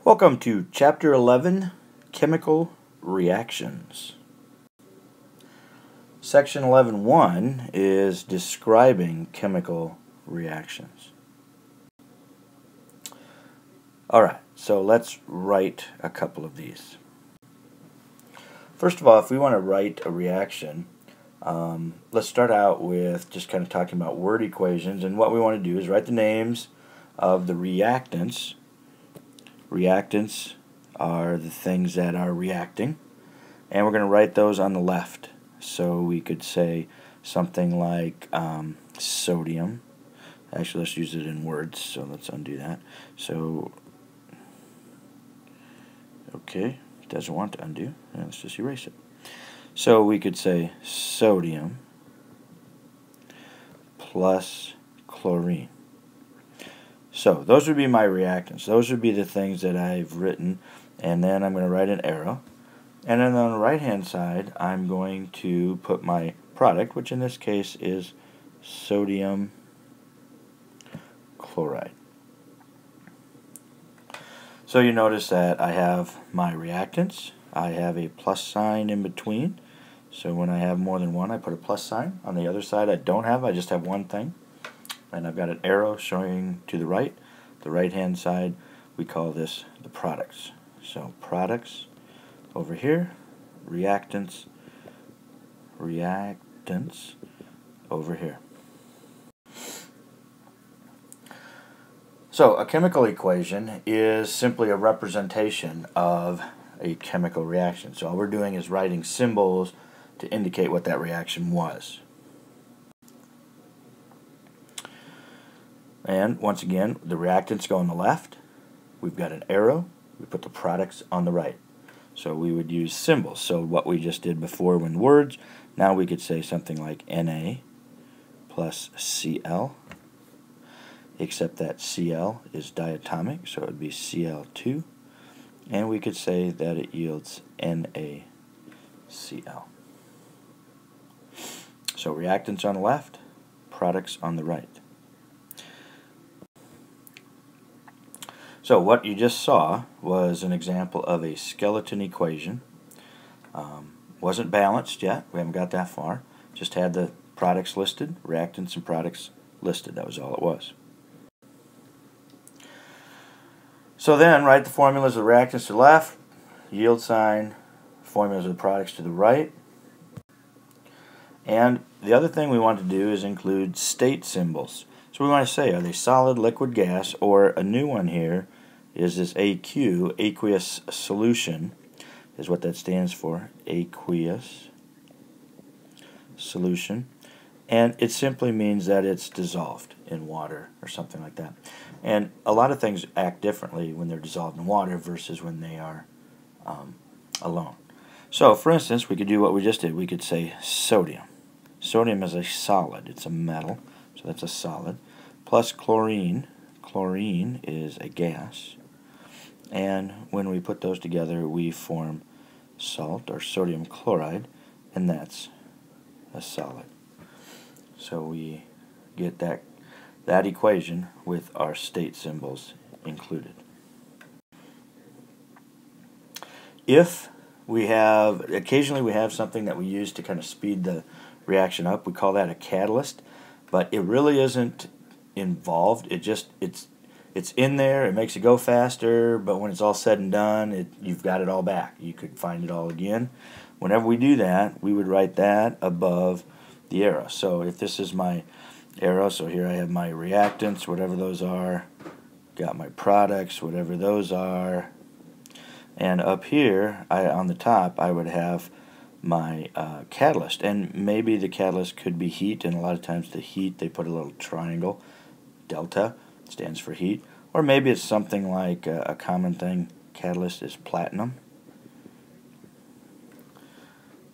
Welcome to Chapter 11, Chemical Reactions. Section 11.1 is describing chemical reactions. Alright, so let's write a couple of these. First of all, if we want to write a reaction, let's start out with just kind of talking about word equations, and what we want to do is write the names of the reactants. Reactants are the things that are reacting, and we're going to write those on the left. So we could say something like sodium. Actually, let's use it in words, so let's undo that. So, okay, it doesn't want to undo. Let's just erase it. So we could say sodium plus chlorine. So those would be my reactants. Those would be the things that I've written, and then I'm going to write an arrow. And then on the right hand side, I'm going to put my product, which in this case is sodium chloride. So you notice that I have my reactants. I have a plus sign in between. So when I have more than one, I put a plus sign. On the other side, I don't have. I just have one thing. And I've got an arrow showing to the right. The right hand side, we call this the products. So products over here, reactants over here. So a chemical equation is simply a representation of a chemical reaction. So all we're doing is writing symbols to indicate what that reaction was. And once again, the reactants go on the left. We've got an arrow. We put the products on the right. So we would use symbols. So what we just did before when words, now we could say something like Na plus Cl, except that Cl is diatomic, so it would be Cl2. And we could say that it yields NaCl. So reactants on the left, products on the right. So what you just saw was an example of a skeleton equation. Wasn't balanced yet. We haven't got that far. Just had the products listed, reactants and products listed. That was all it was. So then write the formulas of the reactants to the left, yield sign, formulas of the products to the right. And the other thing we want to do is include state symbols. So we want to say, are they solid, liquid, gas, or a new one here is this AQ, aqueous solution, is what that stands for, aqueous solution. And it simply means that it's dissolved in water or something like that. And a lot of things act differently when they're dissolved in water versus when they are alone. So, for instance, we could do what we just did. We could say sodium. Sodium is a solid. It's a metal, so that's a solid. Plus chlorine. Chlorine is a gas. And when we put those together, we form salt, or sodium chloride, and that's a solid. So we get that equation with our state symbols included. If we have, occasionally we have something that we use to kind of speed the reaction up, we call that a catalyst, but it really isn't involved. It's in there, it makes it go faster, but when it's all said and done, you've got it all back. You could find it all again. Whenever we do that, we would write that above the arrow. So if this is my arrow, so here I have my reactants, whatever those are, got my products, whatever those are, and up here, on the top, I would have my catalyst. And maybe the catalyst could be heat, and a lot of times the heat, they put a little triangle, delta, stands for heat. Or maybe it's something like a common thing, catalyst is platinum.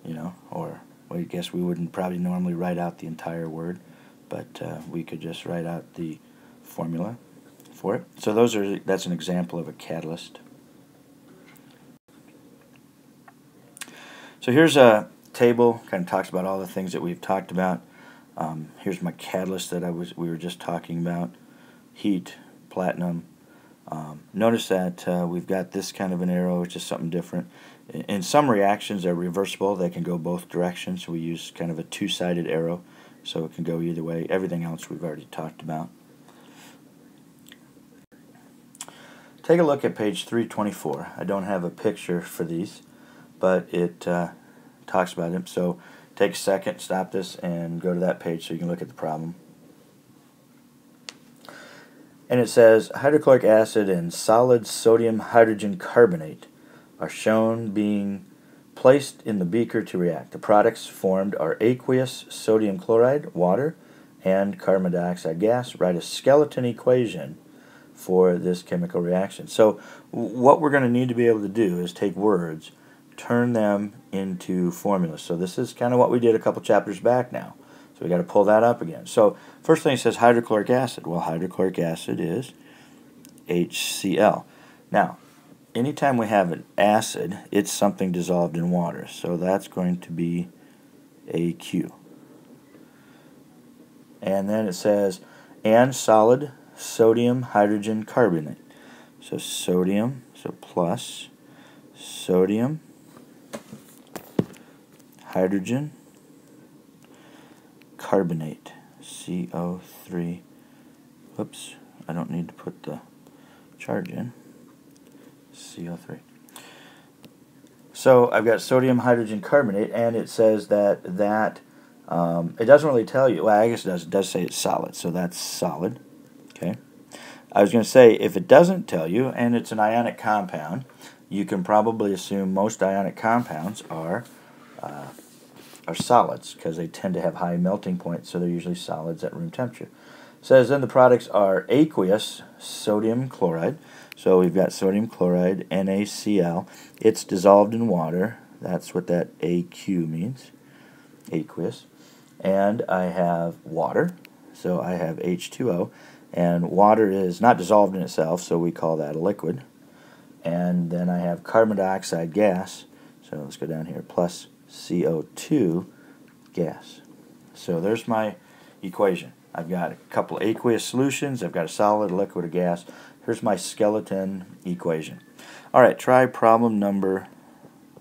You know, or well, I guess we wouldn't probably normally write out the entire word, but we could just write out the formula for it. So that's an example of a catalyst. So here's a table, kind of talks about all the things that we've talked about. Here's my catalyst that we were just talking about. Heat, platinum, Notice that we've got this kind of an arrow, which is something different. In some reactions, they're reversible. They can go both directions. So we use kind of a two-sided arrow, so it can go either way. Everything else we've already talked about. Take a look at page 324. I don't have a picture for these, but it talks about it. So take a second, stop this, and go to that page so you can look at the problem. And it says hydrochloric acid and solid sodium hydrogen carbonate are shown being placed in the beaker to react. The products formed are aqueous sodium chloride, water, and carbon dioxide gas. Write a skeleton equation for this chemical reaction. So what we're going to need to be able to do is take words, turn them into formulas. So this is kind of what we did a couple chapters back now. So we got to pull that up again. So first thing it says hydrochloric acid. Well, hydrochloric acid is HCl. Now, anytime we have an acid, it's something dissolved in water. So that's going to be AQ. And then it says and solid sodium hydrogen carbonate. So sodium, so plus sodium hydrogen carbonate, CO3. Whoops, I don't need to put the charge in. CO3. So I've got sodium hydrogen carbonate, and it says that it doesn't really tell you. Well, I guess it does. It does say it's solid, so that's solid. Okay. I was going to say, if it doesn't tell you, and it's an ionic compound, you can probably assume most ionic compounds are solids, because they tend to have high melting points, so they're usually solids at room temperature. It says then the products are aqueous sodium chloride. So we've got sodium chloride, NaCl. It's dissolved in water. That's what that AQ means, aqueous. And I have water, so I have H2O. And water is not dissolved in itself, so we call that a liquid. And then I have carbon dioxide gas, so let's go down here, plus CO2 gas. So there's my equation. I've got a couple aqueous solutions, I've got a solid, a liquid, a gas. Here's my skeleton equation. Alright, try problem number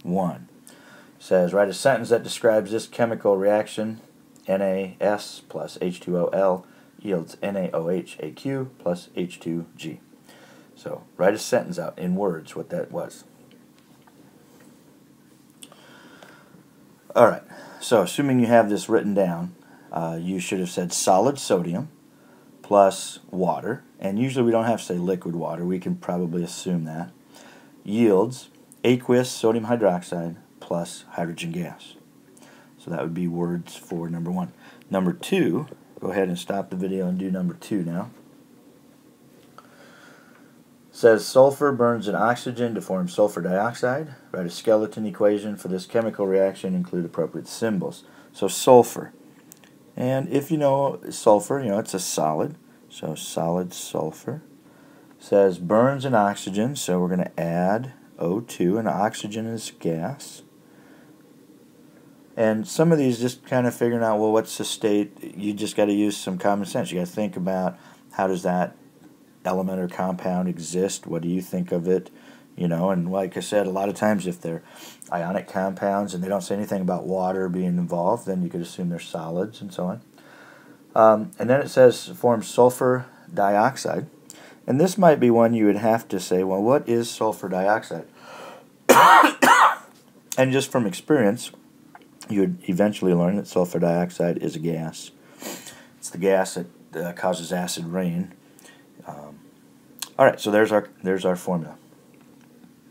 1. It says, write a sentence that describes this chemical reaction. NaS plus H2OL yields NaOH plus H2G. So write a sentence out in words what that was. Alright, so assuming you have this written down, you should have said solid sodium plus water, and usually we don't have to say liquid water, we can probably assume that, yields aqueous sodium hydroxide plus hydrogen gas. So that would be words for number 1. Number 2, go ahead and stop the video and do number 2 now. Says sulfur burns an oxygen to form sulfur dioxide. Write a skeleton equation for this chemical reaction, include appropriate symbols. So sulfur. And if you know sulfur, you know it's a solid. So solid sulfur. Says burns an oxygen, so we're going to add O2, and oxygen is gas. And some of these just kind of figuring out, well, what's the state? You just got to use some common sense. You got to think about how does that element or compound exist? What do you think of it? You know, and like I said, a lot of times if they're ionic compounds and they don't say anything about water being involved, then you could assume they're solids and so on. And then it says forms sulfur dioxide. And this might be one you would have to say, well, what is sulfur dioxide? And just from experience, you would eventually learn that sulfur dioxide is a gas. It's the gas that causes acid rain. All right, so there's our formula.